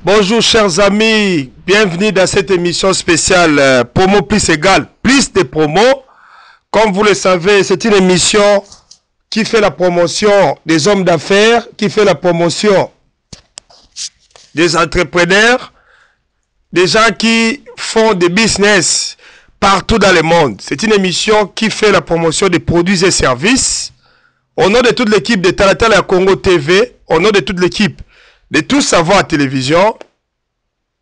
Bonjour chers amis, bienvenue dans cette émission spéciale Promo plus égal, plus de promos. Comme vous le savez, c'est une émission qui fait la promotion des hommes d'affaires, qui fait la promotion des entrepreneurs, des gens qui font des business partout dans le monde. C'est une émission qui fait la promotion des produits et services. Au nom de toute l'équipe de Talatala Congo TV, au nom de toute l'équipe de Tout Savoir Télévision,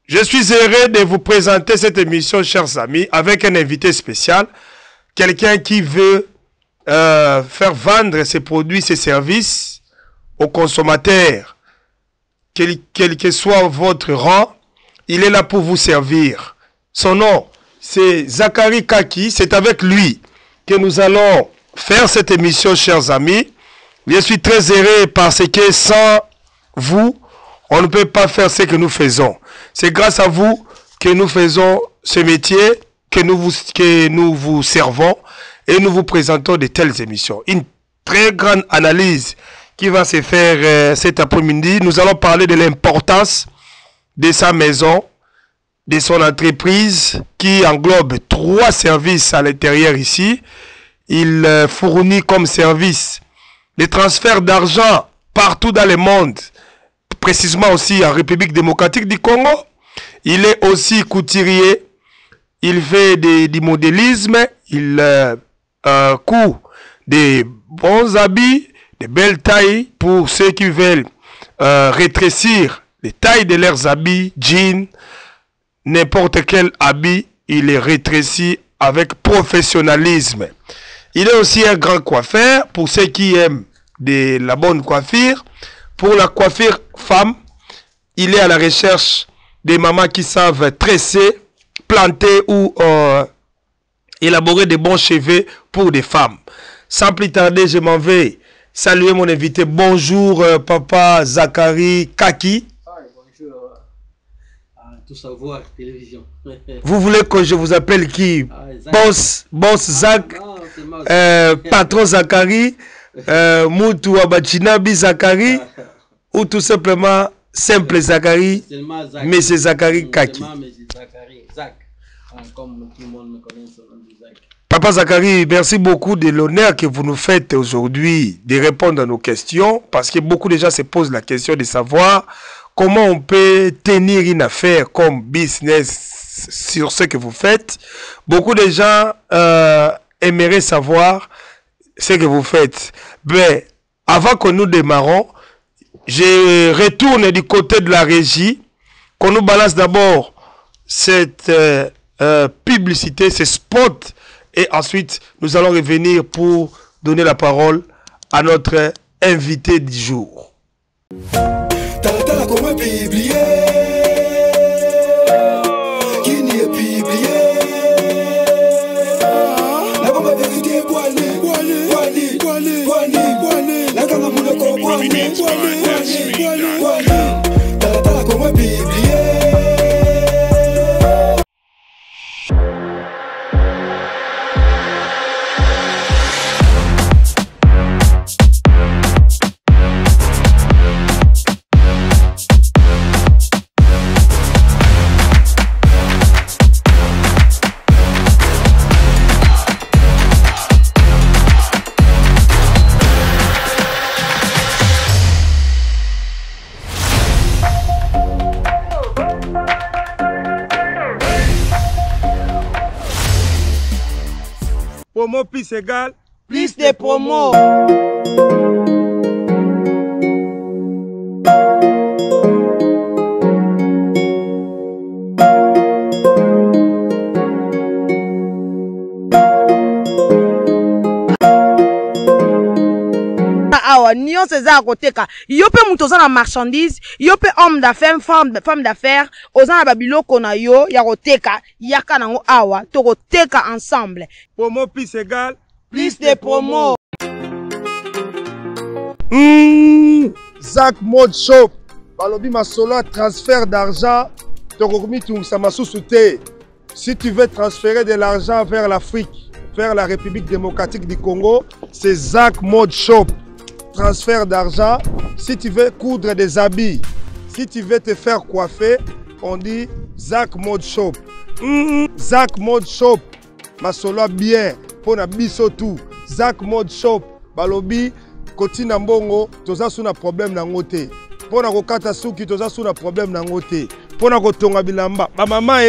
je suis heureux de vous présenter cette émission, chers amis, avec un invité spécial, quelqu'un qui veut faire vendre ses produits, ses services aux consommateurs. Quel que soit votre rang, il est là pour vous servir. Son nom, c'est Zakari Kaki. C'est avec lui que nous allons faire cette émission, chers amis. Je suis très heureux parce que sans vous, on ne peut pas faire ce que nous faisons. C'est grâce à vous que nous faisons ce métier, que nous vous servons et nous vous présentons de telles émissions. Une très grande analyse qui va se faire cet après-midi. Nous allons parler de l'importance de sa maison, de son entreprise qui englobe 3 services à l'intérieur ici. Il fournit comme service les transferts d'argent partout dans le monde, précisément aussi en République démocratique du Congo. Il est aussi couturier, il fait du modélisme, il coud des bons habits, de belles tailles pour ceux qui veulent rétrécir les tailles de leurs habits, jeans, n'importe quel habit, il les rétrécit avec professionnalisme. Il est aussi un grand coiffeur pour ceux qui aiment de la bonne coiffure. Pour la coiffure femme, il est à la recherche des mamans qui savent tresser, planter ou élaborer de bons cheveux pour des femmes. Sans plus tarder, je m'en vais saluer mon invité. Bonjour, papa Zakari Kaki. Bonjour, Tout Savoir Télévision. Vous voulez que je vous appelle qui? Boss Zak, patron Zakari, Moutou Abachinabi Zakari, ou tout simplement simple Zakari, Monsieur Zakari Kaki. Comme tout le monde me connaît, son nom de Zak. Papa Zakari, merci beaucoup de l'honneur que vous nous faites aujourd'hui de répondre à nos questions, parce que beaucoup de gens se posent la question de savoir comment on peut tenir une affaire comme business sur ce que vous faites. Beaucoup de gens aimeraient savoir ce que vous faites. Mais avant que nous démarrons, je retourne du côté de la régie, qu'on nous balance d'abord cette publicité, ce spot, et ensuite nous allons revenir pour donner la parole à notre invité du jour. Talatala comment publier qui n'y est publié la bombe vérité boile la gamme mon comprendre Talatala comment publier. Promo plus égal, plus de promos. Awa nyonso eza ya koteka yo mpe mutu oza na marchandise, yo mpe homme d'affaires, femme d'affaires, oza na babiloko na yo ya koteka, yaka nango awa tokoteka ensemble. promo plus égal, Plus de promos. Zak Mode Shop, balobi masolo transfert d'argent, tokomi tungisa masusu te. Si tu veux transférer de l'argent vers l'Afrique, vers la République démocratique du Congo, c'est Zak Mode Shop. Transfert d'argent. Si tu veux coudre des habits, Si tu veux te faire coiffer, on dit Zach Mode Shop. Zach Mode Shop. Masolo bien. Pona biso tout. Zach Mode Shop. Balobi. Koti na mbongo. Toza suna problème na ngote. Pona kokata suki. Toza suna problème na ngote. Pona kotonga bilamba. Ba mama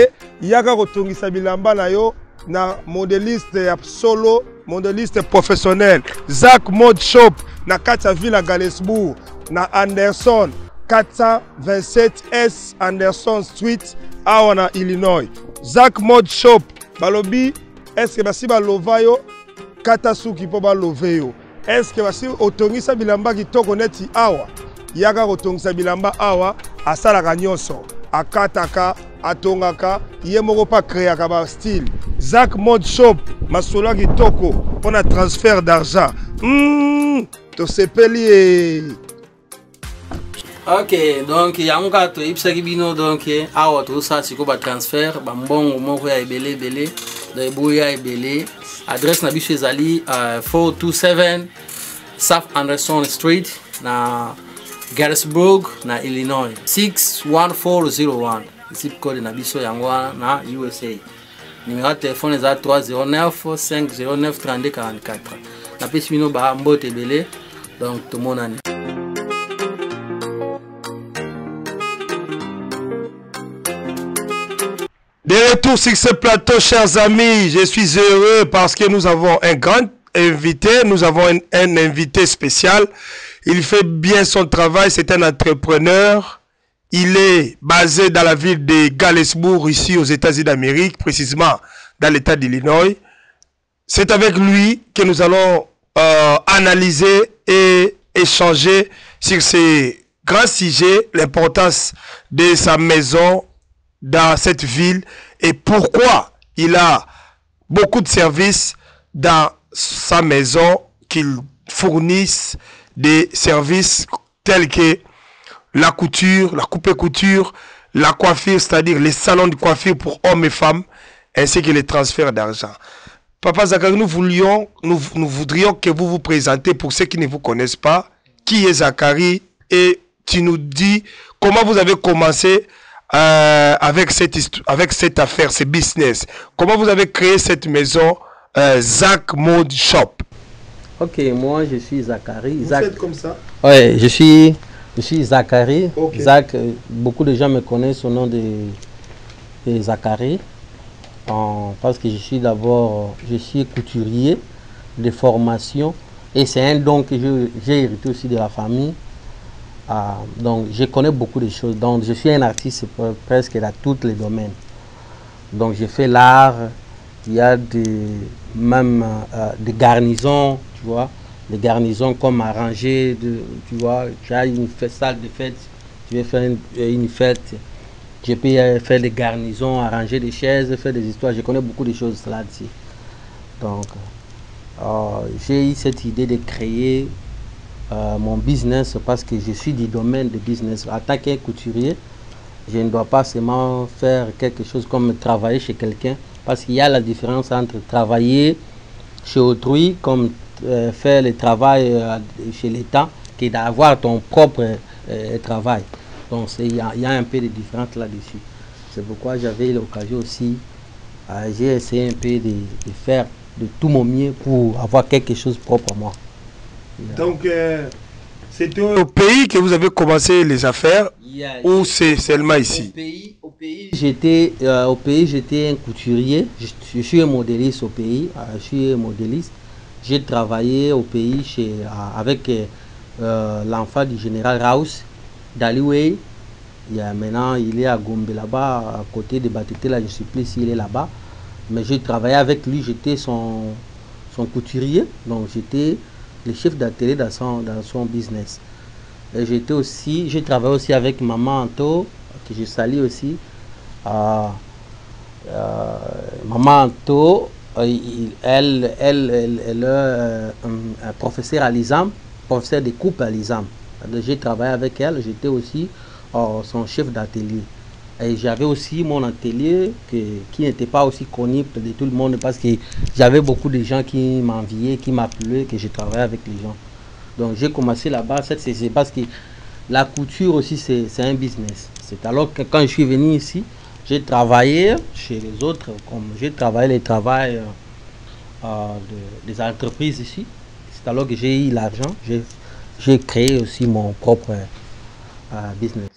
yaka kotongisa bilamba na yo. Na modéliste solo. Modéliste professionnel. Zach Mode Shop. Na kata Villa Galesbourg. Na Anderson. 427S Anderson Street, awana Illinois. Zach Mode Shop. Balobi, est-ce que basi balova yo kata suki po balove yo? Est-ce que basi otongisa bilamba kitoko neti awa? Yaka otongisa bilamba awa asalaka nyonso. Akataka, atongaka, ye moko pa créaka ba style. Zach Mode Shop, masolo kitoko pour un transfert d'argent. To sepeli. Ok, donc yango to ipsaki bino donc awa to sa siko ba transfert ba mbongo moko ya ebele de boya ebele. Adresse na biso ezali 427 South Anderson Street na Galesburg na Illinois 61401. Zip code na biso yango na USA. Numéro de téléphone est 309 509 32 44. Na pesi bino ba mbote ebele donc to monani. De retour sur ce plateau, chers amis, je suis heureux parce que nous avons un grand invité, nous avons un invité spécial. Il fait bien son travail, c'est un entrepreneur. Il est basé dans la ville de Galesbourg, ici aux États-Unis d'Amérique, précisément dans l'État d'Illinois. C'est avec lui que nous allons analyser et échanger sur ces grands sujets, l'importance de sa maison dans cette ville et pourquoi il a beaucoup de services dans sa maison qu'il fournisse des services tels que la couture, la coupe et couture, la coiffure, c'est-à-dire les salons de coiffure pour hommes et femmes, ainsi que les transferts d'argent. Papa Zachary, nous voudrions que vous vous présentez pour ceux qui ne vous connaissent pas. Qui est Zachary? Et tu nous dis comment vous avez commencé avec cette affaire, ce business. Comment vous avez créé cette maison Zach Mode Shop? Ok, moi je suis Zachary. Vous êtes comme ça? Ouais, je suis Zachary. Okay. Zach, beaucoup de gens me connaissent au nom de Zachary. Parce que je suis couturier de formation et c'est un don que j'ai hérité aussi de la famille. Donc je connais beaucoup de choses. Donc je suis un artiste presque dans tous les domaines. Donc je fais l'art. Il y a même des garnisons, tu vois, des garnisons comme arranger, tu vois, tu as une salle de fête, tu veux faire une fête, je peux faire des garnisons, arranger des chaises, faire des histoires. Je connais beaucoup de choses là-dessus. Donc j'ai eu cette idée de créer mon business parce que je suis du domaine de business. En tant que couturier, je ne dois pas seulement faire quelque chose comme travailler chez quelqu'un, parce qu'il y a la différence entre travailler chez autrui, comme faire le travail chez l'État, que d'avoir ton propre travail. Donc il y a un peu de différence là-dessus. C'est pourquoi j'avais l'occasion aussi, j'ai essayé un peu de faire de tout mon mieux pour avoir quelque chose propre à moi. Donc, c'était au pays que vous avez commencé les affaires ou c'est seulement ici? Au pays, j'étais un couturier. Je suis un modéliste au pays. Je suis un modéliste. J'ai travaillé au pays avec l'enfant du général Raus, d'Aliway. Maintenant, il est à Gombe là-bas, à côté de Batete. Là, je ne suis plus s'il est là-bas. Mais j'ai travaillé avec lui. J'étais son couturier. Donc, j'étais le chef d'atelier dans son business. Et j'ai travaillé aussi avec Maman Anto, que je salue aussi. Maman Anto, elle est un professeur à l'ISAM, professeur de coupe à l'ISAM. J'ai travaillé avec elle, j'étais aussi son chef d'atelier. Et j'avais aussi mon atelier qui n'était pas aussi connu de tout le monde parce que j'avais beaucoup de gens qui m'enviaient, qui m'appelaient, que je travaillais avec les gens. Donc j'ai commencé là-bas, c'est parce que La couture aussi, c'est un business. C'est alors que quand je suis venu ici, j'ai travaillé chez les autres, comme j'ai travaillé les travails des entreprises ici. C'est alors que j'ai eu l'argent, j'ai créé aussi mon propre business.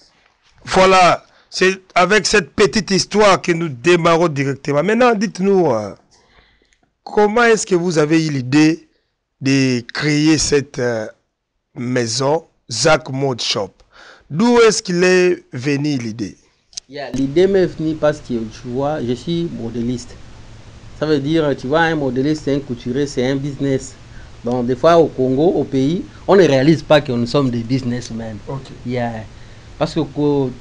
Voilà, c'est avec cette petite histoire que nous démarrons directement. Maintenant, dites-nous, comment est-ce que vous avez eu l'idée de créer cette maison, Zach Mode Shop? D'où est-ce qu'il est venu l'idée? L'idée m'est venue parce que, tu vois, je suis modéliste. Ça veut dire, tu vois, un modéliste, c'est un couturier, c'est un business. Donc, des fois, au Congo, au pays, on ne réalise pas que nous sommes des businessmen. Okay. Parce que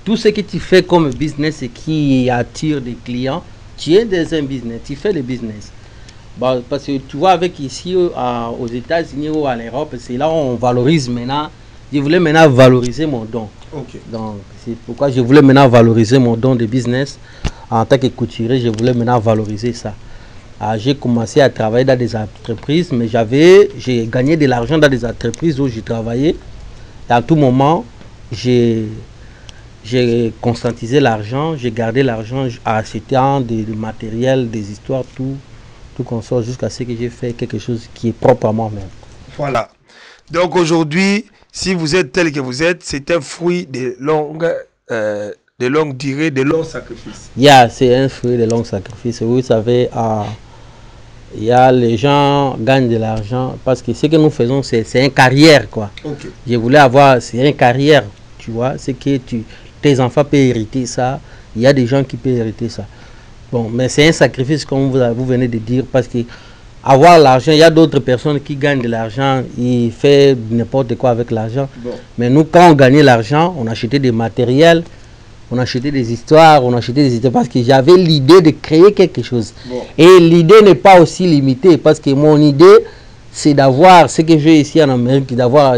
tout ce que tu fais comme business et qui attire des clients, tu es dans un business, tu fais le business. Bon, parce que tu vois, avec ici, aux États-Unis ou à l'Europe, c'est là où on valorise maintenant. Je voulais maintenant valoriser mon don. Okay. Donc, c'est pourquoi je voulais maintenant valoriser mon don de business. En tant que couturier, je voulais maintenant valoriser ça. J'ai commencé à travailler dans des entreprises, mais j'ai gagné de l'argent dans des entreprises où j'ai travaillé. Et à tout moment, j'ai conscientisé l'argent, j'ai gardé l'argent à acheter du matériel, des histoires, tout comme ça, jusqu'à ce que j'ai fait quelque chose qui est propre à moi-même. Voilà. Donc aujourd'hui, si vous êtes tel que vous êtes, c'est un fruit de longue durée, de longs sacrifices. C'est un fruit de longs sacrifices. Vous savez, les gens gagnent de l'argent parce que ce que nous faisons, c'est une carrière, quoi. Okay. Je voulais c'est une carrière, tu vois, c'est que tes enfants peuvent hériter ça, il y a des gens qui peuvent hériter ça. Bon, mais c'est un sacrifice, comme vous venez de dire, parce que avoir l'argent, il y a d'autres personnes qui gagnent de l'argent, ils font n'importe quoi avec l'argent. Bon. Mais nous, quand on gagnait l'argent, on achetait des matériels, on achetait des histoires, parce que j'avais l'idée de créer quelque chose. Bon. Et l'idée n'est pas aussi limitée, parce que mon idée, c'est d'avoir ce que j'ai ici en Amérique, d'avoir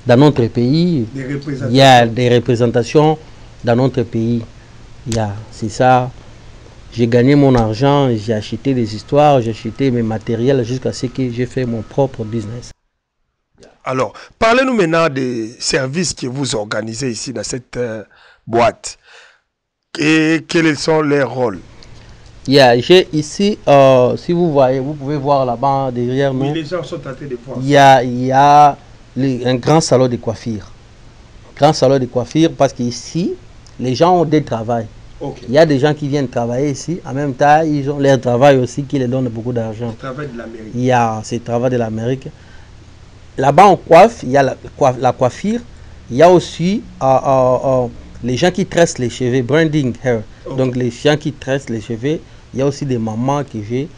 dans notre pays, il y a des représentations dans notre pays. C'est ça. J'ai gagné mon argent, j'ai acheté des histoires, j'ai acheté mes matériels jusqu'à ce que j'ai fait mon propre business. Alors, parlez-nous maintenant des services que vous organisez ici dans cette boîte. Et quels sont les rôles? J'ai ici, si vous voyez, vous pouvez voir là-bas derrière nous. Oui, les gens sont en train de voir. Il y a un grand salon de coiffure. Grand salon de coiffure parce qu'ici, les gens ont des travails. Okay. Il y a des gens qui viennent travailler ici. En même temps, ils ont leur travail aussi qui leur donne beaucoup d'argent. Le travail de l'Amérique. C'est le travail de l'Amérique. Là-bas, on coiffe. Il y a la coiffure. Il y a aussi les gens qui tressent les cheveux, branding hair. Okay. Donc, les gens qui tressent les cheveux. Il y a aussi des mamans que j'ai.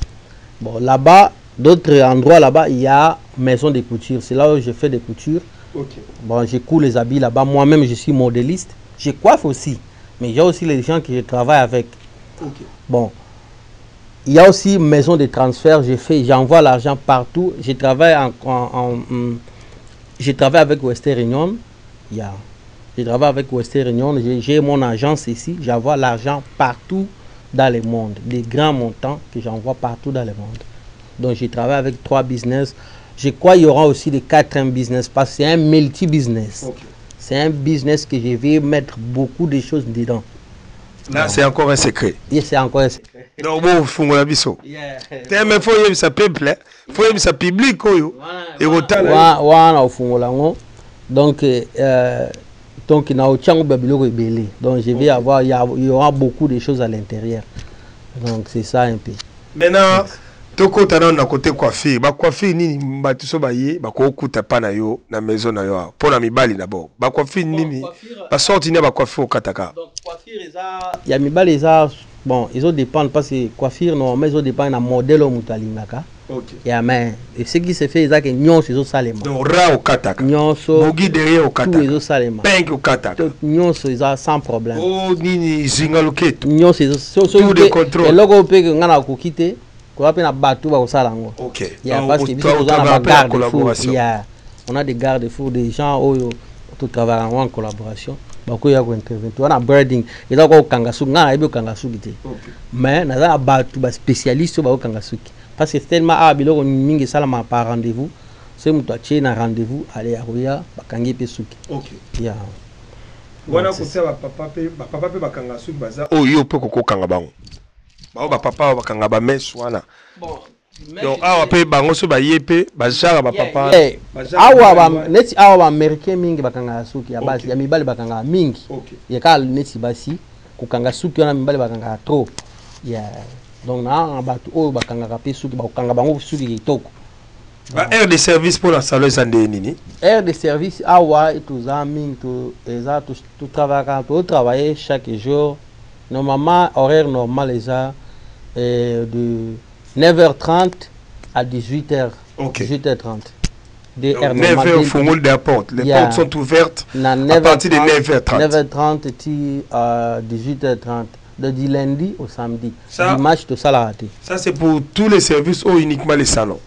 Bon, là-bas, d'autres endroits là-bas, il y a maison de couture. C'est là où je fais des coutures. Okay. Bon, je couds les habits là-bas. Moi-même, je suis modéliste. Je coiffe aussi. Mais il y a aussi les gens que je travaille avec. Okay. Bon, il y a aussi une maison de transfert. J'envoie l'argent partout. Je travaille je travaille avec Western Union. Je travaille avec Western Union. J'ai mon agence ici. J'envoie l'argent partout dans le monde. Des grands montants que j'envoie partout dans le monde. Donc, je travaille avec 3 business. Je crois qu'il y aura aussi des 4 business parce que c'est un multi-business. Okay. C'est un business que je vais mettre beaucoup de choses dedans. Là, c'est encore un secret. C'est encore un secret. Donc, bon, faut la biso. Mais il faut y ça peuple, il faut y ça public. Et autant. Donc, il y a autant de belé. Donc, je vais avoir, il y aura beaucoup de choses à l'intérieur. Donc, c'est ça un peu. Maintenant, toko tana na côté coiffure, ba coiffure nini mbatu so baye ba ko kuta pa na yo na maison na yo pour na mibali d'abord. Ba coiffure nini ba sorti ni ba coiffure kataka. Donc coiffure eza ya mibali eza bon, ils ont dépend parce que coiffure non mais ils ont dépend na modèle mutalingaka. OK. Ya mais ce qui se fait eza que nyonso zo salema. Donc ra au kataka. Nyonso bogi derrière au kataka. Tout zo salema. Pink au kataka. Nyonso eza sans problème. Oh nini zinga loketo. Nyonso so tout de contrôle. Et logo pe ngana ko kite. On a des garde-fous, des gens qui travaillent en collaboration. Il y a un branding. Il y a mais il y a des spécialistes. Parce que tellement par rendez-vous. c'est mutu atie na rendez-vous ale akoya bakangi pe suki. OK. Ya. Wana ko sa papa pe bakanga suki baza. Oh yo pe koko kanga bango. Ba papa bakanga ba mes wana. Bon. Donc awa pe bango so ba yepe ba jara ba papa. Awa ba neti awa ba américain mingi bakanga suki ya basi ya mibali bakanga mingi. Ya kal neti basi kokanga suki wana mibali bakanga trop. Ya. Donc na ba to o bakanga ka pe suki ba kokanga bango suki kitoko. Ba aire de service pour la salon zande nini? Aire de service awa et tous amis tout travailler chaque jour. Normalement horaire normal les de 9h30 à 18h. Okay. 18h30. 9h au fond des portes. Les portes sont ouvertes à partir de 9h30. 9h30 à 18h30. Du lundi au samedi. Ça, dimanche tout ça là. Ça c'est pour tous les services ou uniquement les salons?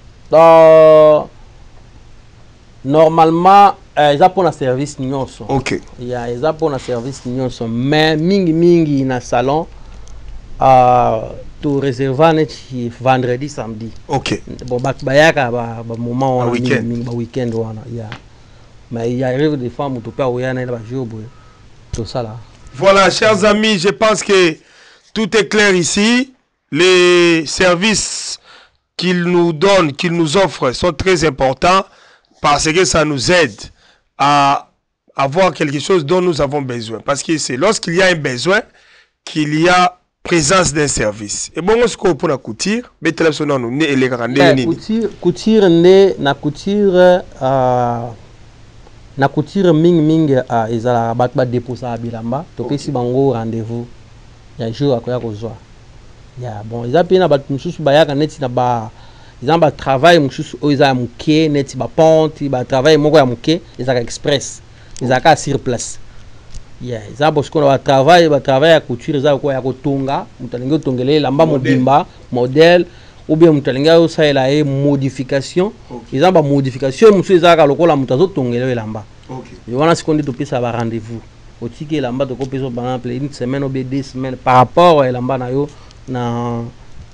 Normalement, ils ont pour un service nyonso. OK. Ils ont pour un service nyonso. Mais mingi na salon tout réservé vendredi samedi. OK. Bon bayaka ba moment un week-end wana ya. Mais il y arrive des fois mutu pa oyana ba jour tout ça là. Voilà, chers amis, je pense que tout est clair ici. Les services qu'ils nous donnent, qu'ils nous offrent sont très importants parce que ça nous aide à avoir quelque chose dont nous avons besoin. Parce que c'est lorsqu'il y a un besoin qu'il y a présence d'un service. Et bon, ce qu'on peut la couture, mais téléphone nous né et les grandes couture né na couture ming ezala ba déposer bilamba to pesi bango rendez-vous ya jour akoya kozwa. Ya bon ils appellent na ba mususu bayaka neti na ba ils ont ba travail mususu o iza muke neti ba ponte ba travail moko ya muke ezaka express ezaka sur place. Ya ils ont bosko na ba travail ya couture ezaka ko ya kotonga mutalinga tongele lamba mobimba modèle ou bien mutalinga o saela e modification. Ils ont ba modification mususu ezaka lokola mutazo tongele lamba. OK. Ils vont se conduire depuis ça va rendez-vous. Au ticket lamba to ko peso par exemple une semaine ou bien 2 semaines par rapport à lamba na yo na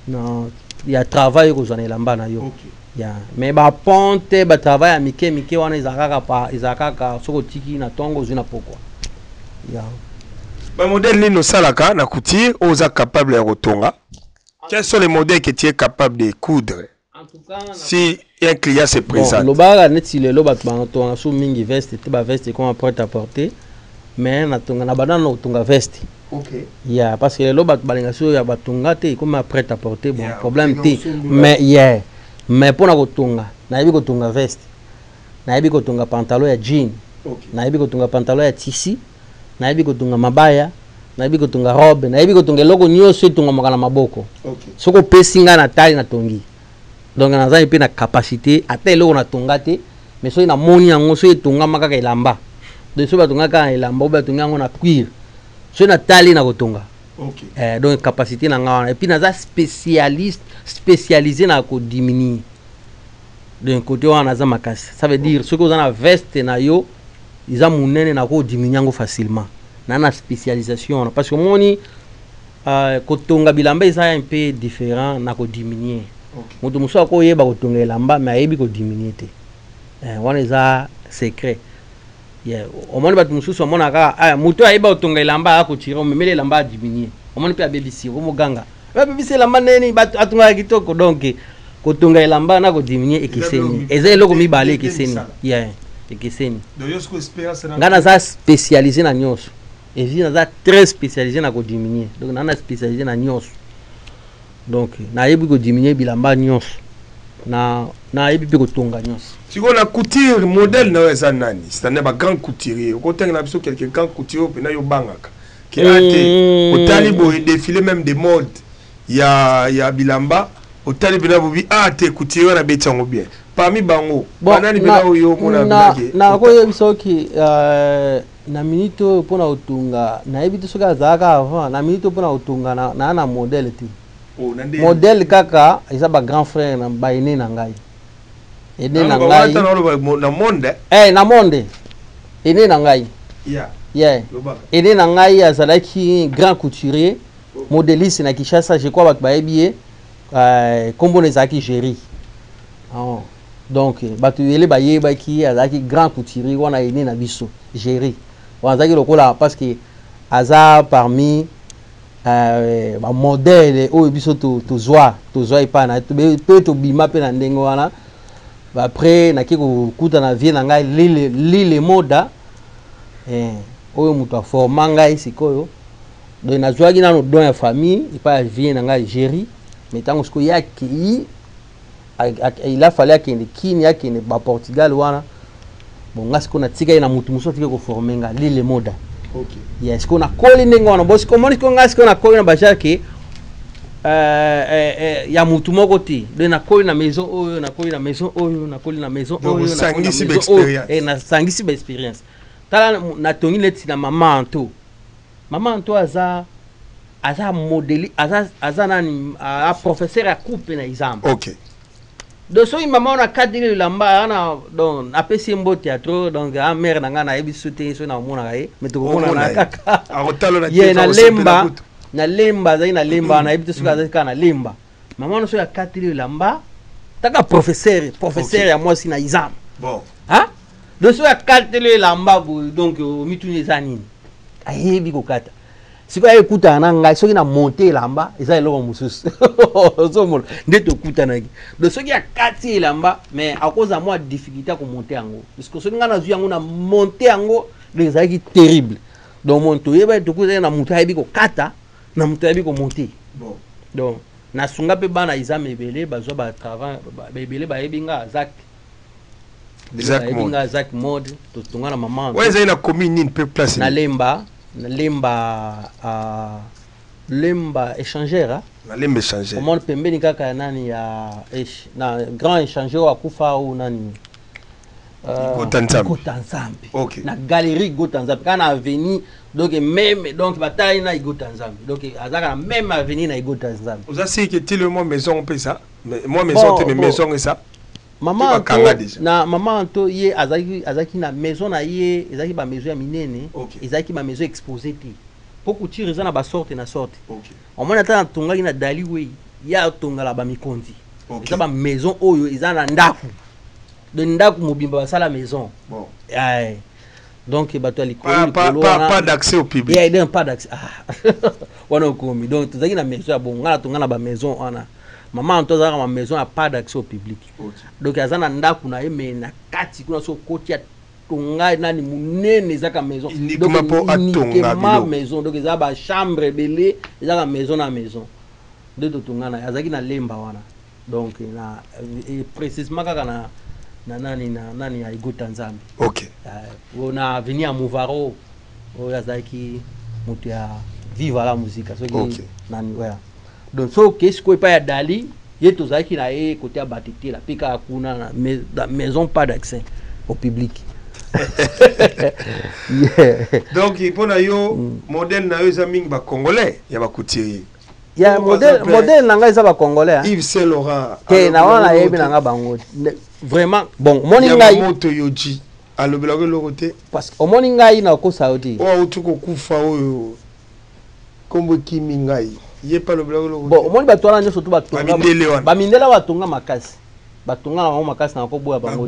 il y a travail que j'en ai là-bas na yo. Ya mais ba ponte ba travail à mike wana izakaka soko tiki na tongo zina pourquoi. Ya ba modèle ni no salaka na couture oza capable ya kotonga. Quels sont les modèles que tu es capable de coudre? En tout cas si un client se présente. Bon, le baga neti le lo ba tonga so mingi veste te ba veste comme prêt à porter mais na tonga na banana tonga veste. OK. Yeah, parce que le bat balinga so ya batonga te comme prêt à porter bon problème te mais pour na kotonga na yebi kotonga veste na yebi kotonga pantalon ya jean na yebi kotonga pantalon ya tissu na yebi kotonga mabaya na yebi kotonga robe na yebi kotonga loko nyonso etonga makana maboko. OK. Soko pesinga na taille na tongi donc na za pe na capacité ata eloko na tonga te mais so ina moni yango so etonga makaka elamba de so batonga ka elamba ba tonga yango na cuir so na tali na kotonga. OK. Donc capacité na nga et puis naza spécialisé na ko diminuer d'un côté on a za makasi ça veut dire ce que vous en a veste na yo ils ont munene na ko diminuer facilement na spécialisation parce que moni kotonga bilamba isa un peu différent na ko diminuer. Mutu muso ko yeba kotonga elamba mais ayebi ko diminuer te wana za secret. Yeah, au moins batu mususu mona ka mutu ayeba kotonga elamba akotira memele elamba a diminuer au moins pe abebisi ko moganga babebisi elamba neni batu atunga kitoko donc kotonga elamba na ko diminuer ekeseni eza eloko mibale ekeseni. Yeah, ekeseni donc yosko expérience na ngana za spécialisé na nyonso et vi na za très spécialisé na ko diminuer donc na spécialisé na nyonso donc na yebi ko diminuer bilamba nyonso na yebi pe kotonga nyonso. Si on a couture modèle na eza nani c'est-à-dire ba grand couturier ko tenga biso quelques grand couturier pe na yo bangaka qui a été au talibo défilé même des modes ya bilamba au talibo na bobi te couturier na betango bien parmi bango banani bela yo mona bilage na ko yebiso ki na minute pona otunga na yebi to soka zaka avant na minute pona otunga na modèle ti modèle kaka eza ba grand frère na ba ene na ngai ene na ngai na monde na monde ene na ngai ene na ngai azalaki grand couturier modéliste na Kinshasa je crois ba bayebiye kombo nezaki Jerry Donc bato yele ba yeba ki azaki grand couturier wana ene na biso gérer wanzaki lokola parce que aza parmi ba modèle o biso to zwa ipa na pe to bima pe na ndengo wana après na kiko kuta na vie na ngai lile moda oyo mutu aforma ngai sikoyo donc na zwaki na no don ya famille ipa vie na ngai gérer mais tango siko yaki il a fallu qu'il y ait un Portugal wana bon ngas ko na tika ina mutu muso tika ko former nga lile moda. OK. Yes ko na koli ndenge wana bosi ko moni ko ngas ko na koli na baja ke ya mutu moko ti de na koli na maison oyo na koli na maison oyo na koli na maison oyo na sangisi ba experience. Na sangisi ba experience. Tala na tongi leti na mama Anto aza modeli aza nani a professeur ya coupe na exam. OK. Donc so maman on a cadré lamba ana donc apesi mbo théâtre donc a mère nanga na yebi sauter so na mona kae mais to mona na kaka a rotalo na ye na lemba za na lemba na yebi so ka na lemba maman so ya cadré lamba taka professeur ya moi si na exam bon hein donc so ya cadré lamba donc mituni za nini ayebi ko kata siko ekuta na ngai soki na monter lamba eza eloko mususu ozomona nde tokuta naki donc soki akati lamba mais akoza moi difficulté ko monter yango parce que soki nga na zwi yango na monter yango les aki terrible donc monto yeba tokuta na mutu ayebi ko kata na mutu ayebi ko monter bon donc na sunga pe bana exam ebele bazwa ba travail ebele ba yebi nga Zach mode to tunga na mama ouais ça ina commune pe place na lemba échangeur na lemba échangeur comment pembeni kaka nani ya na grand échangeur wa kufa ou nani Gotanzambi OK na galerie Gotanzambi kana avenue donc même donc bataille na Gotanzambi donc azaka même avenue na Gotanzambi vous avez que tout le monde maison on peut ça mais moi maison te maison et ça maman Anto ye azaki na maison na ye ezaki ba maison ya minene ezaki ba maison exposée ti pour couture za na ba sorte na sorte on mona ta tonga ina dali we ya tonga la ba mikondi eza ba maison oyo eza na ndaku de ndaku mobimba ba sala maison bon donc bato ali pas d'accès au public il y a pas d'accès wana komi donc tozaki na maison ya bonga tonga na ba maison ana maman Anto za ma maison a pas d'accès au public donc azana ndaku na yeme na kati kuna so koti ya tonga nani munene zaka maison donc pour atonga ma maison donc za ba chambre belé zaka maison na maison de tonga na azaki na lemba wana donc na précisément kaka na nani ya Gotanzambi OK on venu à Mouvaro o yazaki mutu ya viva la musique so ki nani ouais donc so qu'est-ce qu'on pas dali ye tozaki na e côté abatete la pika kuna na maison pas d'accès au public donc pour na yo modèle na yo zaming ba congolais ya ba couturier ya modèle na ngai za ba congolais Yves Saint Laurent ke na wana yebi na nga bango vraiment bon moni ngai moto yoji alobela ko lokote parce que moni ngai na ko saudi o utuko kufa oyo kombo kimi ngai ye pas le blog bon moni bato wana surtout batonga ba mindela batonga makasi batonga na makasi na ko boya bango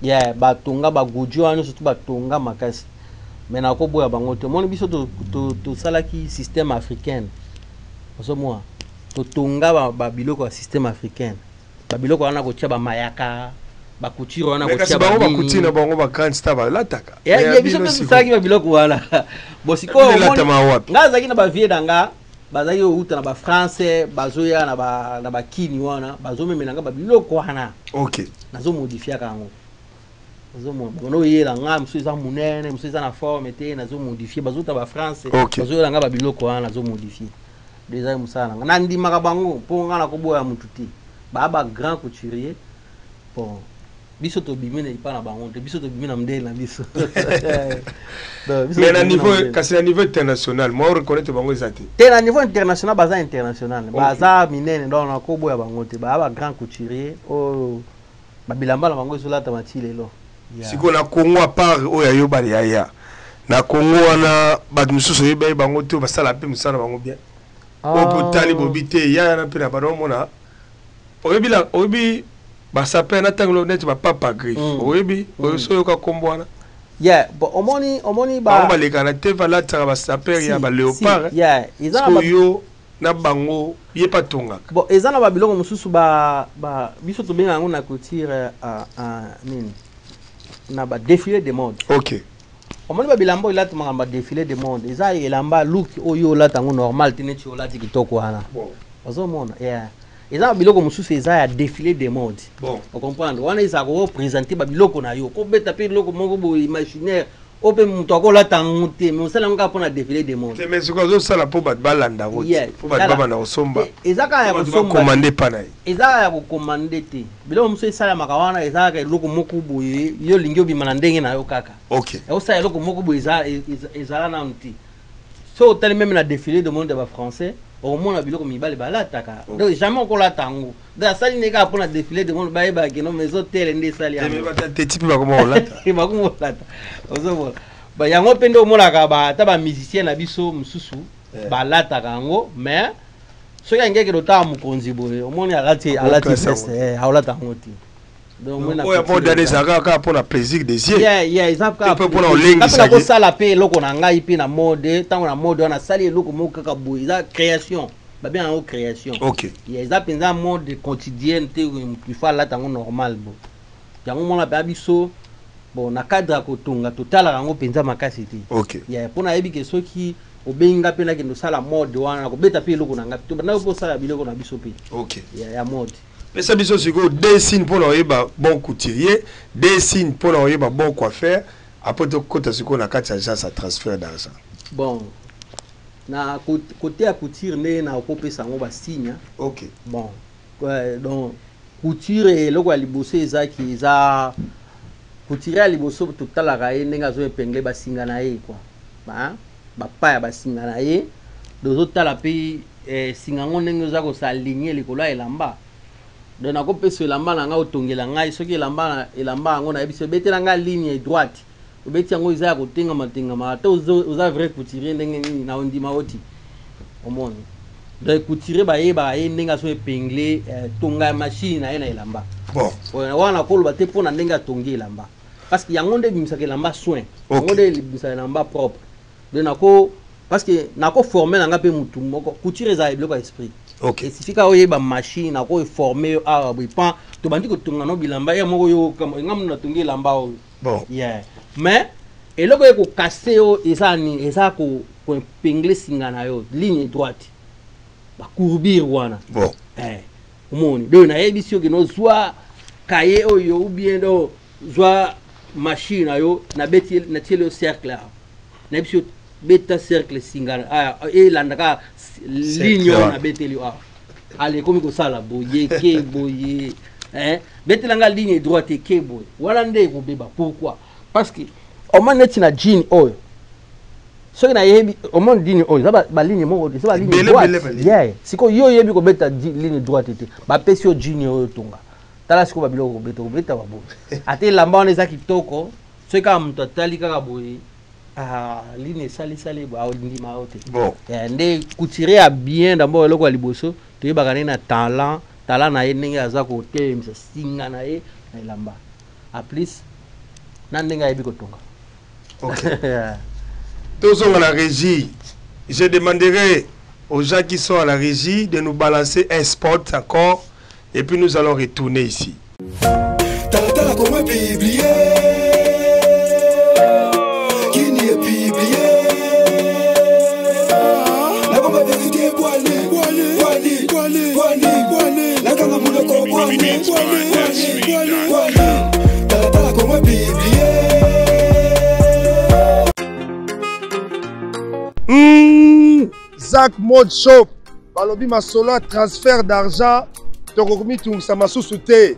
yeah batonga ba guji wana surtout batonga makasi mais na ko boya bango te moni biso to salaki système africain oso moi to tonga ba biloko ya système africain ba biloko wana ko tia ba mayaka ba couture wana ko tia ba couture na bango ba grand star ba lataka yeah biso to salaki ba biloko wana bosiko ngaza kina ba vie danga bazaki outa na ba français bazoya na ba kini wana bazomemenanga ba biloko wana OK nazo modifier kango nazo mono yela nga msuiza munene msuiza na forme te nazo modifier bazota ba français bazoya nga ba biloko wana nazo modifier déjà musana na ndima ka bango po nga na koboya mututi ba grand couturier bon biso to bimene ipa na bango te biso to bimena mdele na biso mais na niveau kasi na niveau international moi reconnaître bango ezate te na niveau international baza international baza minene donc na koboya bango te ba grand couturier o ba bilamba na bango ezolata matile lo siko na Congo à part oya yo bali ya na Congo wana ba mususu yeba bango te basala pe musala bango bien o potali bobite ya na pe na ba mona oyebi ba sapeur na tango net ba papa griffe oyebi oyo ka kombwana yeah but omoni ba leka na te vala tara ba sapeur ya ba léopard yeah izana yo na bango ye patonga bon ezana ba biloko mususu ba biso to benga ngo na couture nini na ba défilé de mode. OK. Omoni ba bilambo ilata mangamba défilé de mode eza elamba look oyo lata ngo normal tinechi olati kitoko wana bon ozomona yeah eza biloko mususu eza ya défilé de mode bon on comprendre wana eza ko présenter ba biloko na yo ko beta pe biloko moko bo imaginaire ope muto akolata ngote mais osala nga pona défilé de mode mais ce que ça la po ba balanda route po ba baba na osomba eza ka ya kosomba commander pa na eza ya ko commander te biloko mususu esala makawana eza ka biloko moko boye yo lingi obima na ndenge na yo kaka OK osala biloko moko boye eza na nti so tali même na défilé de mode ba français au moins biloko mibale balataka donc jamais okolata ngo da sali neka pona défilé de monde baye ba keno mais hôtel ndi sali ya mais ba te type ba comment olata ba ko olata ozo ba yango pende omolaka ba ta ba musicien na biso mususu balataka ngo mais so ya ngeke lota mukonzi boye omoni alati fesse aolata ngo ti donc moi na oya po dane zaka ka pona plaisir des yeux yeah izapka pona olengi sa ko sala pe loko na ngai pe na mode tango na mode wana sali loko moko kaka boye za création ba bien en création OK yeah izapinza mode quotidienne te il faut la tango normal bo yango mona ba biso bon na cadre ko tonga totala yango penza makasi te OK yeah pona yebi ke soki obenga pe na kendo sala mode wana ko beta pe loko na ngai to na ko sala biloko na biso pe OK yeah ya mode. Mais ça biso siko des signes pour oyeba bon couturier, des signes pour oyeba bon coiffeur, après to kota siko na kati agence à transfert d'argent. Bon. Na côté à couture né na kopesa ngo ba signe. OK. Bon. Donc couture et loko liboso ezaki eza couture liboso totala ka ye ndenga zo epingle ba singa na ye quoi. Ba pa ya ba singa na ye. Dozo tala pe singa ngo ndenga za ko sa aligner likolo elamba. Donc na kopesa elamba na nga otongela ngai soki elamba ngo na biso betela nga ligne droite obeti yango iza ko tenga ma ta oza vrai couturier ndenge nini na ondima oti omoni donc couturier ba ye ndenga so epingle tonga machine na ye na elamba bon wana koloba te pona ndenga tongi elamba parce que yango nde bimisaka elamba soin yango nde bimisaka elamba propre donc nako parce que nako former na nga pe mutu moko couture eza biloko ya esprit. OK. Et si fika oyeba machine na ko former a bon to bandi ko tunga no bilamba ya moko yo ngam na tungi lamba o. Bon. Yeah. Mais eloko ko casser o eza ko pingle singa na yo ligne droite. Ba courbir wana. Bon. Omoni. Do na yebi sio ke no zwa kaye oyo ou bien do zwa machine yo na beti na tiele cercle. Na bisio beta cercle singa et landaka ligne na beteli wa allez comme ko sala boye ke boye betelanga ligne droite ke boye wala nde ko beba pourquoi parce que au moins net na jean oil so na yebi au moins ligne oil ça ba ligne mo ça ba ligne droite yeah siko yo yebi ko beta ligne droite te ba pesio jean oil tonga tala siko ba biloko ko beta ba bo ate lamba on ezaki toko so ka mto tali kaka boye ligne sali ba ndima ote bon nde couturier a bien d'abord eloko ya liboso to yebaka na talent na ye ndenge aza ko temisa singa na ye na elamba a plus na ndenge ayebi kotonga. OK. Tous sont à la régie. Je demanderai aux gens qui sont à la régie de nous balancer un spot encore et puis nous allons retourner ici. Tala comment biblier qui n'y est biblier la comme vérité boali la comme mon ko boali tala comment biblier Zach Mode Shop balobi masolo transfert d'argent tokomi tungisa masusu te.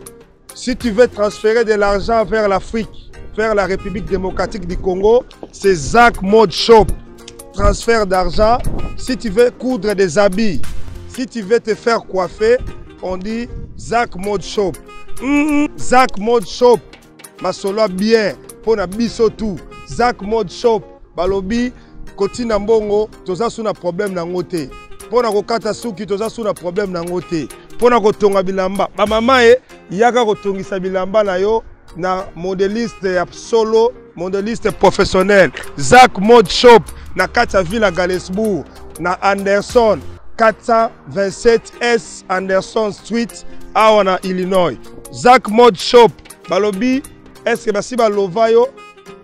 Si tu veux transférer de l'argent vers l'Afrique, vers la République démocratique du Congo, c'est Zach Mode Shop. Transfert d'argent. Si tu veux coudre des habits, si tu veux te faire coiffer, on dit Zach Mode Shop. Zach Mode Shop. Masolo bien. Pona biso tout. Zach Mode Shop. Balobi kotina mbongo toza suna problème nango te. Pona kokata suki toza suna problème nango te. pona kotonga bilamba ba mama e yaka kotongisa bilamba na yo na modéliste ya solo modéliste professionnel Zach Mode Shop na kati ville à Galesbourg na Anderson 427S Anderson Street awa na Illinois. Zach Mode Shop balobi est-ce que basi balova yo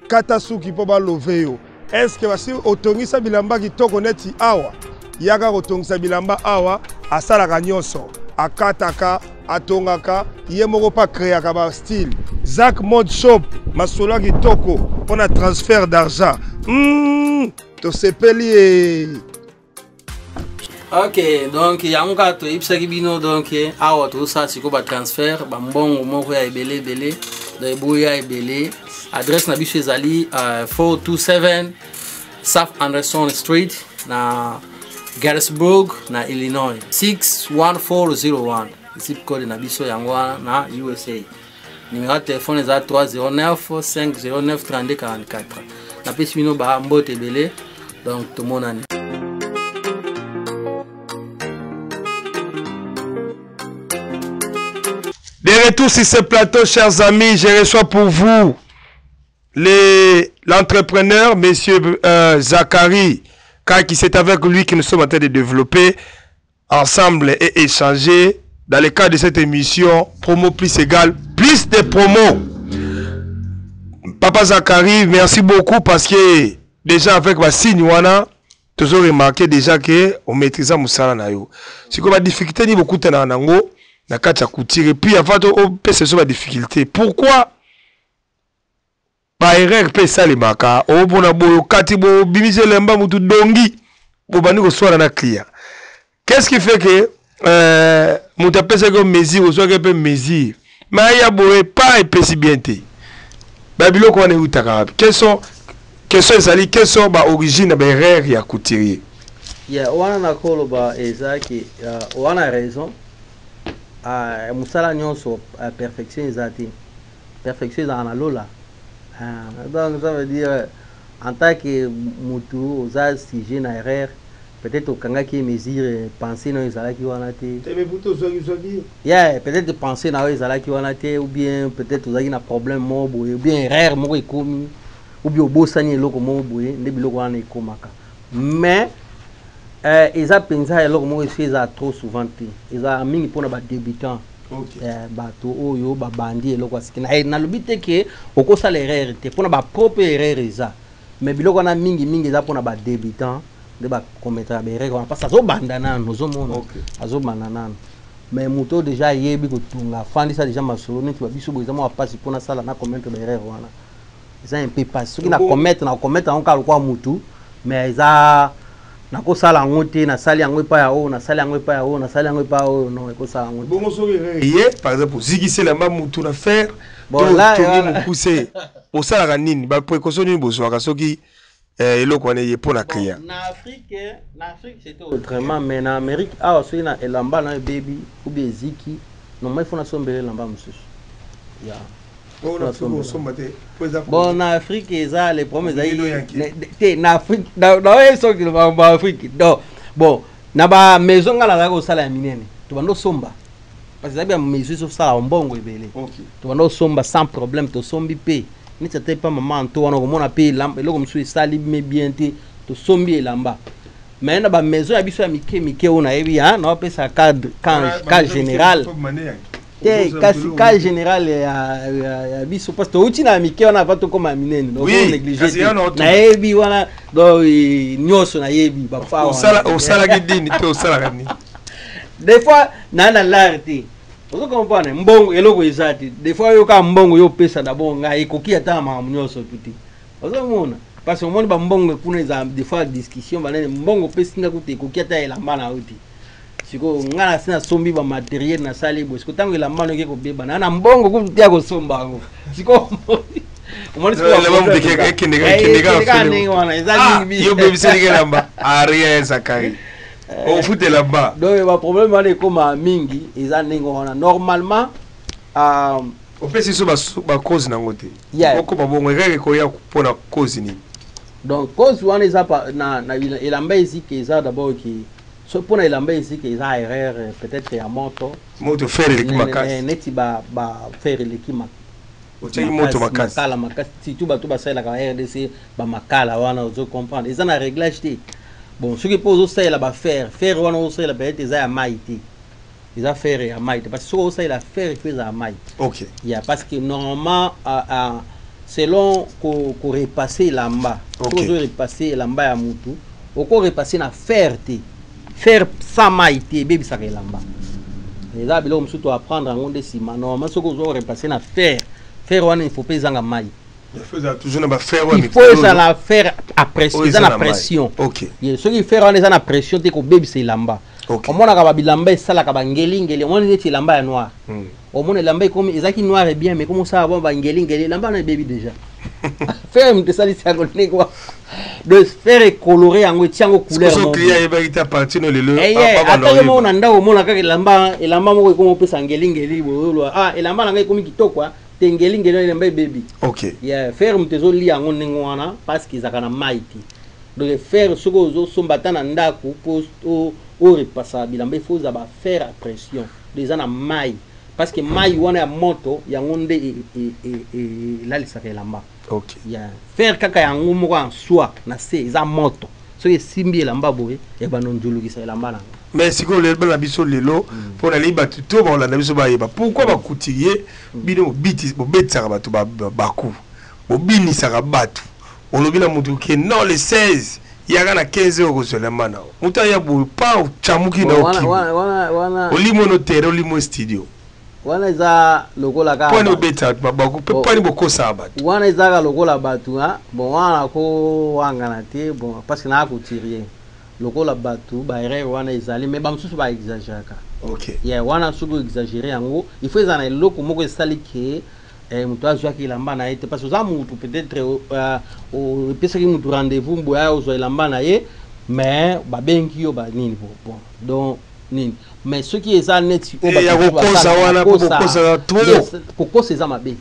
kata suki po balove yo est-ce que basi otongisa bilamba kitoko neti awa yaka kotongisa bilamba awa asalaka nyonso akataka atongaka ye moko pa créaka ba style. Zach Mode Shop masolo kitoko pona transfert d'argent to sepeli. Ok, donc yanga to ipsaki bino donc awa to sa siko ba transfert ba mbongo moko ya ebele ebele de boya ebele adresse na biso ezali 427 South Anderson Street na Galesburg na Illinois 61401 zip code na biso yango na USA. Numéro de téléphone est à 309 509 32 44. Na pesi bino ba mbote ebele donc to monani. De retour sur ce plateau, chers amis, je reçois pour vous l'entrepreneur, monsieur Zachary, car c'est avec lui que nous sommes en train de développer ensemble et échanger dans le cadre de cette émission Promo plus égal, plus de promos. Papa Zachary, merci beaucoup parce que déjà avec ma signe, on a toujours remarqué déjà que on maîtrise Moussala Nayo. C'est comme la difficulté, ni beaucoup de nango. Na kati ya kutire puis avant to pese so ba difficulté pourquoi ba erreur pesa le maka o bona boyo kati bo bimise lemba mutu dongi bo bani ko swala na client qu'est-ce qui fait que mutu pesa ko mesure o so ke pe mesure mais ya boye pas epesi bien te ba biloko wana utaka quelles sont ezali quelles sont ba origine ba erreur ya kutirier ya wana na kolo ba ezaki wana raison musala nyonso perfection ezati perfection dans la lola donc ça veut dire en tant que mutu oza sujet na erreur peut-être okangaki mesure penser na ezalaki wana te yeah peut-être penser na ezalaki wana te ou bien peut-être ozaki na problème moko boye ou bien erreur moko ekomi ou bien obosani eloko moko boye nde biloko wana ekomaka mais ils ont pensé à leur mot ils trop souvent ils ont mis pour les débutants bateau oyo ba bandi eloko asikina na lobite ke okosa l'erreur te pour na propre erreur eza mais biloko na mingi eza pour na ba débutants de ba commettre ba erreur parce que zo bandana nozo mona azo bandana mais muto déjà yebi ko tunga fandi ça déjà masolo neti ba biso boza mo passe pour na sala na commettre ba erreur wana ils ont un peu pas ce qui na commettre en cas quoi mutu mais ils na ko sala ngote na sali yango pa ya o na sali yango pa ya o na sali yango pa o non ko sala ngote bon so ye par exemple zigisi la mamu tout na faire bon là to pousser au sala nini ba précaution ni bozo ka soki eloko na ye pour la client na Afrique c'était autrement mais en Amérique ah so na elamba na baby ou bien ziki non mais il faut na sombele lamba mususu ya bon en Afrique eza les problèmes te na Afrique na eso ki ba Afrique donc bon na ba maison ngala za ko sala ya minene to bando somba parce que bien maison so sala mbongo ebele to bando somba sans problème to sombi pe ni tete pa maman to wana ko mona pe lamba eloko msu sali me bien te to sombi elamba mais na ba maison ya biso ya mike ona ebi ha na pesa cadre général cas général ya biso parce que uti na mike wana vato koma minene donc on néglige na yebi wana do nyoso na yebi ba fa au sala gidini to sala ni des fois na l'arté vous comprenez mbongo eloko ezati des fois yo ka mbongo yo pesa d'abord nga ekoki ata ma nyoso tuti vous mona parce que on ba mbongo kuna za des fois discussion banene mbongo pesa nga kuti ekoki ata elamba na uti siko ngana sina sombi ba matériel na sali bo siko tango la mano ke ko beba na mbongo ku tia ko somba ngo siko umoni siko la mambo ke kinega wana ezali bi yo beba sike lamba aria Zachary au foot de là-bas donc ba problème wana comme mingi ezali ngo wana normalement au fait c'est ba cause na ngote oko ba bongo reke ko ya pona cause ni donc cause wana eza na elamba ici que eza d'abord qui so pour les lambes ici qu'ils ont erreur peut-être à moto faire les kimakas neti ba faire les kimakas otaki moto makasi makala makasi surtout bato basala ka RDC ba makala wana ozo comprendre ils ont un réglage té bon ce qui pose aussi là ba faire wana aussi là peut-être ils a maïté ils a faire ya maïté parce que aussi la faire fait à maïté OK il y a parce que normalement selon qu'on repasser lamba OK repasser lamba ya mutu oko repasser na ferté faire sans maïté bébé ça lamba les a bilo msuto apprendre en de ciment normalement ce qu'on doit repasser na faire wana il faut pas zanga maï il faut toujours na faire wana il faut ça la faire à pression ils la pression OK ce qui faire wana na pression te ko bébé c'est lamba au moins ka bilamba sala ka bangeli on est lamba ya noir au moins lamba comme ezaki noir et bien mais comment ça bon bangeli lamba na bébé déjà faire me ça ça quoi de faire colorer en tiango couleur mon client est vérité partir no lelo ata mo na ndao mo na ka lamba mo ko mo pesa ngeli elamba na ngai komi kitoko tengeli lamba baby OK yeah faire me tezo li yango ningo wana parce qu'ils akana maiti donc faire ce que zo sombata na ndako post au repassa bilamba il faut ba faire à pression des ana mai parce que mai wana ya moto yango nde et là lisaka lamba OK yeah faire kaka yango moko en soi na se za moto so simbi lamba boye ya banonjulu kisa lamba na mais si ko le bana biso lelo pour aller battu to ba la biso ba yeba pourquoi ba couturier bino biti bo betsa ba to ba ku bo bini saka batu olobi na mutu ke non le 16 yaka na 15 euros seulement na muta ya bo pa chamuki na oki wana olimo no terre olimo studio wana za lokola ka pone beta baku pone boko saba wana za ka lokola batu ha bon wana ko wanga na te bon parce que na couturier lokola batu ba erreur wana ezali mais ba msusu ba exagérer ka OK yeah wana suko exagérer yango il faut ezana eloko moko esali ke mutu azwaki elamba na ye te parce que oza mutu peut-être opesaki mutu rendez-vous boya ozwa elamba na ye mais babengi yo banini bon donc nini mais ce qui eza neti ya kokosa wana kokosa trop kokosa eza mabe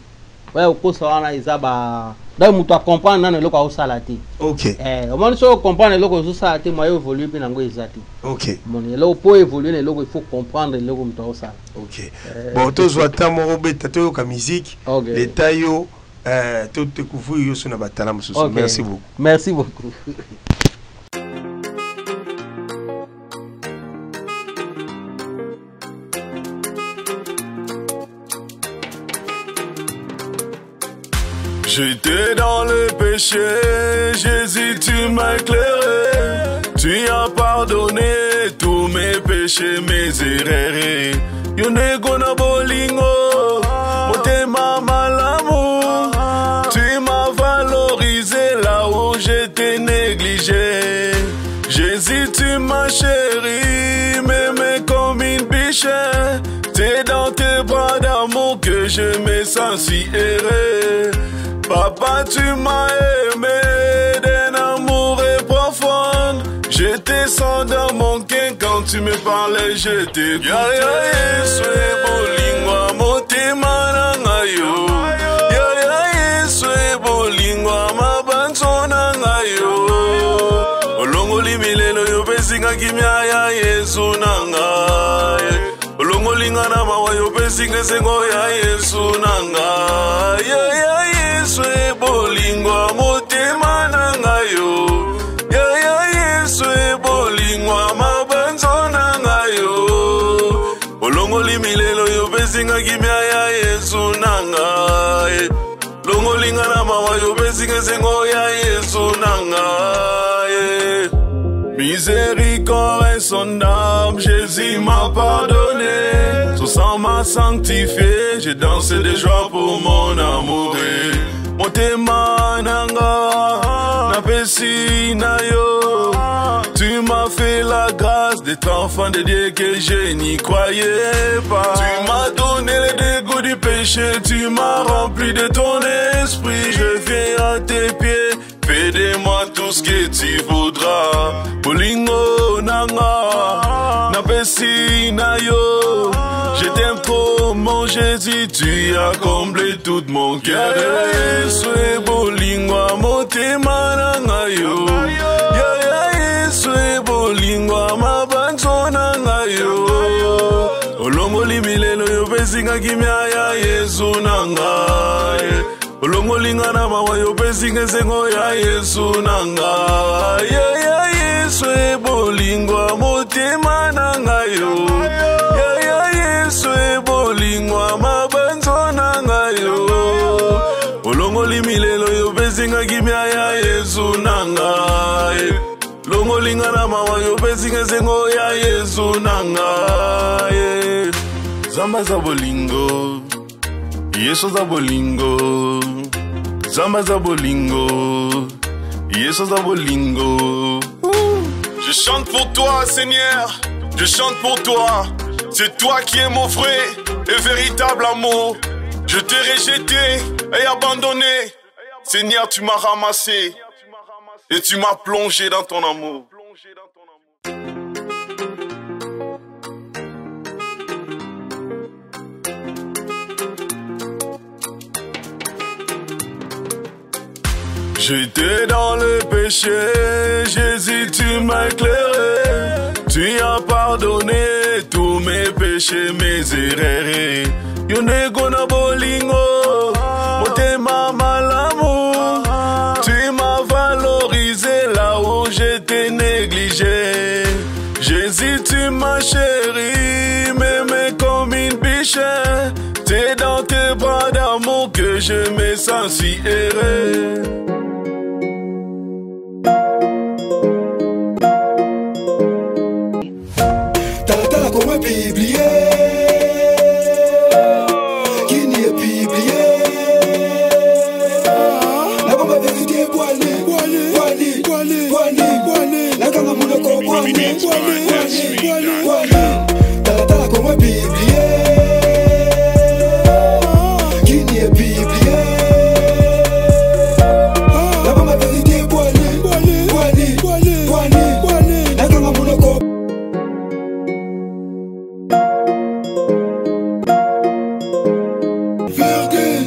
oya kokosa wana eza ba donc mutu a comprendre nano eloko aosala te OK omoni so comprendre eloko ozosala te moyo évolue mpe nango eza te OK moni eloko po évoluer na eloko il faut comprendre eloko mutu aosala OK bon tozwa ta moko beta toyoka musique l'état yo to découvrir yo so na batala mosusu merci beaucoup J'étais dans le péché, Jésus, tu m'as éclairé. Tu as pardonné tous mes péchés, mes erreurs. Yone gona bolingo, motema malamu. Tu m'as valorisé là où j'étais négligé. Jésus, tu m'as chéri, m'aimé comme une biche. C'est dans tes bras d'amour que je me sens si erré. Papa, tu m'as aimé d'un amour profond. J'étais sans dans mon cœur quand tu me parlais, je t'écoutais. Ya Yesu bolingwa motema nanga yo. Ya Yesu bolingwa mabanzo nanga yo. Olongo limilelo yo besinga kimya ya Yesu nanga. Olongo lingana mawa yo besinga sengo ya Yesu nanga. Ya Yesu bolingwa motema nanga yo. Ya Yesu bolingwa mabanzo nanga yo. Olongo limilelo yo besinga kimya ya Yesu nanga. Longo lingana mawa yo besinga sengo ya Yesu nanga. Miséricorde insondable, Jésus m'a pardonné. Son sang m'a sanctifié, j'ai dansé de joie pour mon amour. Motema nanga, na pesi na yo. Tu m'as fait la grâce d'être enfant de Dieu que je n'y croyais pas. Tu m'as donné le dégoût du péché, tu m'as rempli de ton esprit. Je viens à tes pieds, fais de moi tout ce que tu voudras. Bolingo nanga, na pesi na yo. Je t'aime trop mon Jésus, tu as comblé tout mon cœur. Ya Yesu bolingwa motema nanga yo. Ya Yesu bolingwa mabanzo pesinga kimya ya Yesu nangaye Ulongolinga na mawa yo pesinga sengo ya Yesu nangaye Ya Yesu ebolingwa motema nangayo Ya Yesu ebolingwa mabanzo nangayo Ulongoli milelo yo pesinga kimya ya Yesu nangaye Longolinga na mawa yo pesinga sengo ya Yesu nangaye Zamba za bolingo Yesu za bolingo Zamba za bolingo Yesu za bolingo Je chante pour toi Seigneur Je chante pour toi C'est toi qui es mon vrai et véritable amour Je t'ai rejeté et abandonné Seigneur tu m'as ramassé Et tu m'as plongé dans ton amour J'étais dans le péché, Jésus tu m'as éclairé. Tu as pardonné tous mes péchés, mes erreurs. Yone gona bolingo, motema malamu. Tu m'as valorisé là où j'étais négligé. Jésus tu m'as chéri, m'aimais comme une biche. C'est dans tes bras d'amour que je me sens si heureux.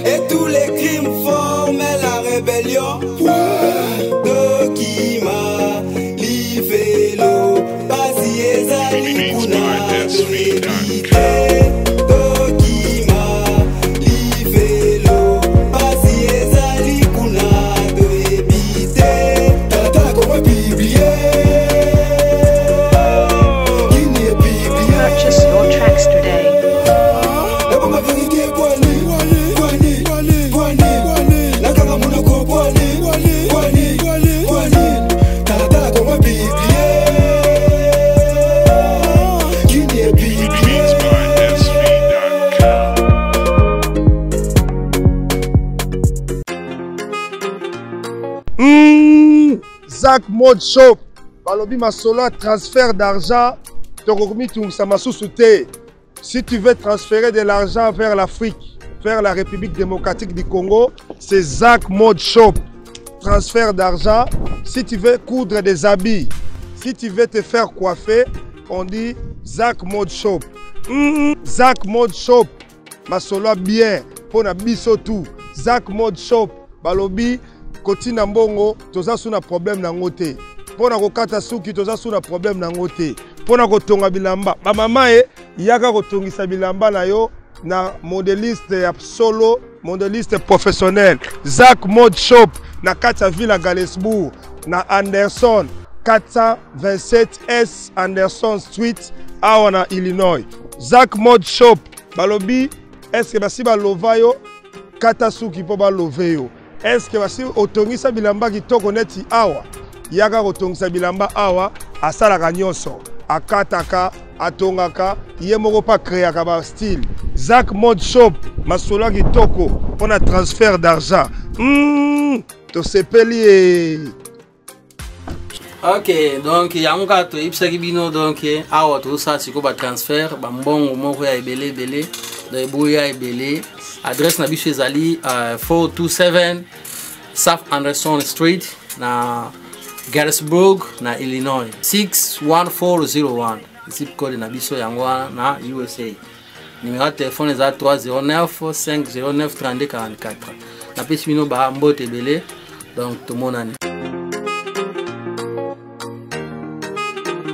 Et tous les crimes formaient la rébellion de qui m'a livré l'eau. Basi ezali kuna toebite de qui m'a livré l'eau. Basi ezali kuna toebite. Tata comme Biblié. Purchase your tracks today. Zach Mode Shop balobi masolo transfert d'argent tokomi tungisa masusu te. Si tu veux transférer de l'argent vers l'Afrique, vers la République démocratique du Congo, c'est Zach Mode Shop. Transfert d'argent. Si tu veux coudre des habits, si tu veux te faire coiffer, on dit Zach Mode Shop. Zach Mode Shop masolo bien pour na biso tout. Zach Mode Shop balobi Koti na mbongo, toza suna problème na ngote. Pona kokata suki, toza suna problème na ngote. Pona kotonga bilamba. Ba mama yaka kotongisa bilamba na yo na modéliste solo, modéliste professionnel. Zach Mode Shop na kata Villa Galesbourg na Anderson 427S Anderson Street awa Illinois. Zach Mode Shop balobi est-ce que basi ba lovayo kata suki po ba loveyo. Est-ce que basi otongisa bilamba kitoko neti awa yaka kotongisa bilamba awa asalaka nyonso akataka atongaka ye moko pa créaka ba style. Zach Mode Shop masolo kitoko pona transfert d'argent. To sepeli Ok, donc yango ka to ibsaki bino donc awa to sa siko ba transfert ba mbongo moko ya ebele de boya ebele. Adresse na biso ezali 427 South Anderson Street na Galesburg na Illinois 61401. Zip code na biso yango na USA. Numéro de téléphone est 309 509 3244. Na pesi bino ba mbote ebele donc to monani.